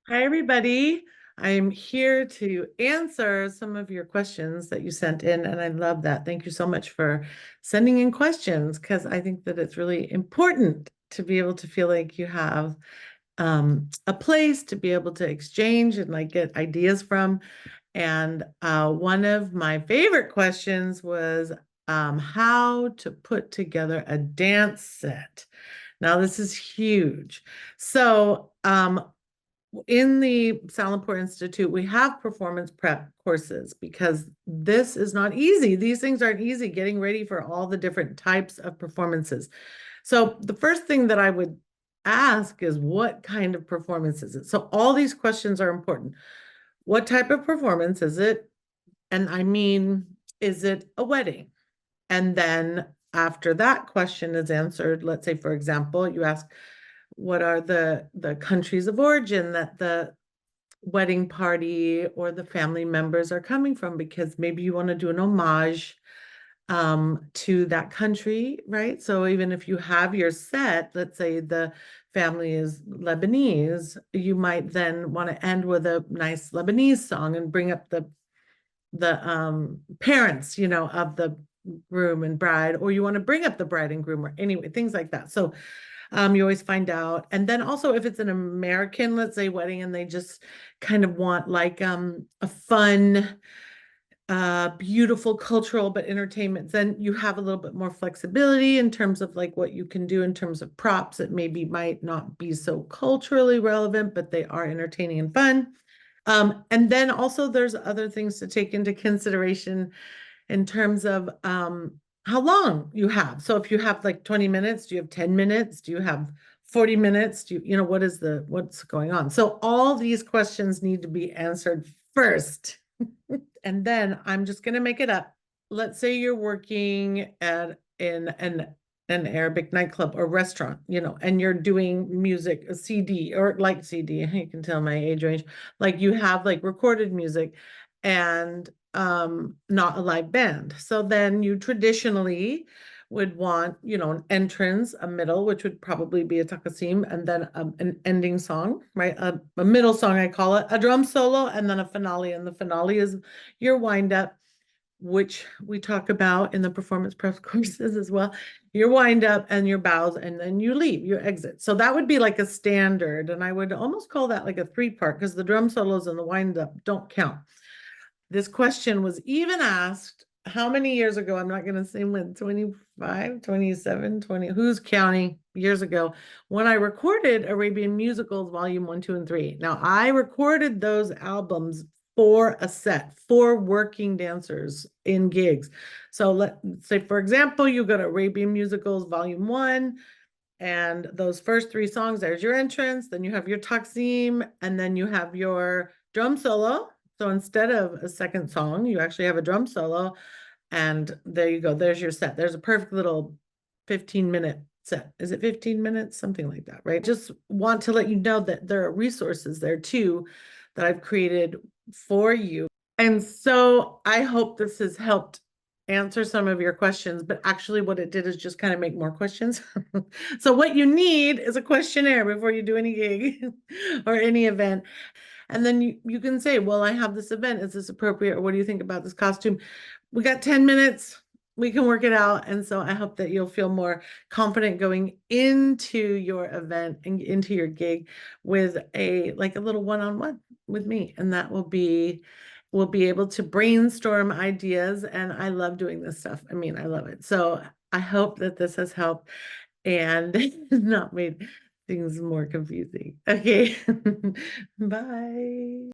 Hi, everybody. I'm here to answer some of your questions that you sent in, and I love that. Thank you so much for sending in questions because I think that it's really important to be able to feel like you have a place to be able to exchange and like get ideas from. And one of my favorite questions was how to put together a dance set. Now, this is huge. So, in the Salampur Institute, we have performance prep courses because this is not easy. These things aren't easy, getting ready for all the different types of performances. So the first thing that I would ask is what kind of performance is it? So all these questions are important. What type of performance is it? And I mean, is it a wedding? And then after that question is answered, let's say, for example, you ask, what are the countries of origin that the wedding party or the family members are coming from? Because maybe you want to do an homage to that country, right? So even if you have your set, let's say the family is Lebanese, you might then want to end with a nice Lebanese song and bring up the parents, of the groom and bride, or you want to bring up the bride and groom, or anyway, things like that. So you always find out. And then also if it's an American, let's say, wedding, and they just kind of want like a fun, beautiful cultural but entertainment, then you have a little bit more flexibility in terms of like what you can do in terms of props that maybe might not be so culturally relevant, but they are entertaining and fun. And then also there's other things to take into consideration in terms of how long you have. So if you have like 20 minutes, do you have 10 minutes? Do you have 40 minutes? What's going on? So all these questions need to be answered first. And then I'm just going to make it up. Let's say you're working in an Arabic nightclub or restaurant, and you're doing music, a CD or like CD, you can tell my age range, like you have like recorded music and not a live band. So then you traditionally would want, an entrance, a middle, which would probably be a takasim, and then an ending song, right? A middle song, I call it, a drum solo, and then a finale. And the finale is your wind up, which we talk about in the performance prep courses as well. Your wind up and your bows, and then you leave, you exit. So that would be like a standard. And I would almost call that like a three-part because the drum solos and the wind up don't count. This question was even asked how many years ago? I'm not going to say when, 25, 27, 20, who's counting years ago, when I recorded Arabian Musicals Volume 1, 2, and 3. Now, I recorded those albums for a set, for working dancers in gigs. So let's say, for example, you go to Arabian Musicals Volume 1, and those first three songs, there's your entrance, then you have your taksim, and then you have your drum solo. So instead of a second song, you actually have a drum solo. And there you go. There's your set. There's a perfect little 15-minute set. Is it 15 minutes? Something like that, right? Just want to let you know that there are resources there too that I've created for you. And so I hope this has helped answer some of your questions, but actually what it did is just kind of make more questions. So what you need is a questionnaire before you do any gig or any event. And then you can say, well, I have this event. Is this appropriate? Or what do you think about this costume? We got 10 minutes. We can work it out. And so I hope that you'll feel more confident going into your event and into your gig with a little one-on-one with me. And that we'll be able to brainstorm ideas. And I love doing this stuff. I mean, I love it. So I hope that this has helped and not made things more confusing. Okay. Bye.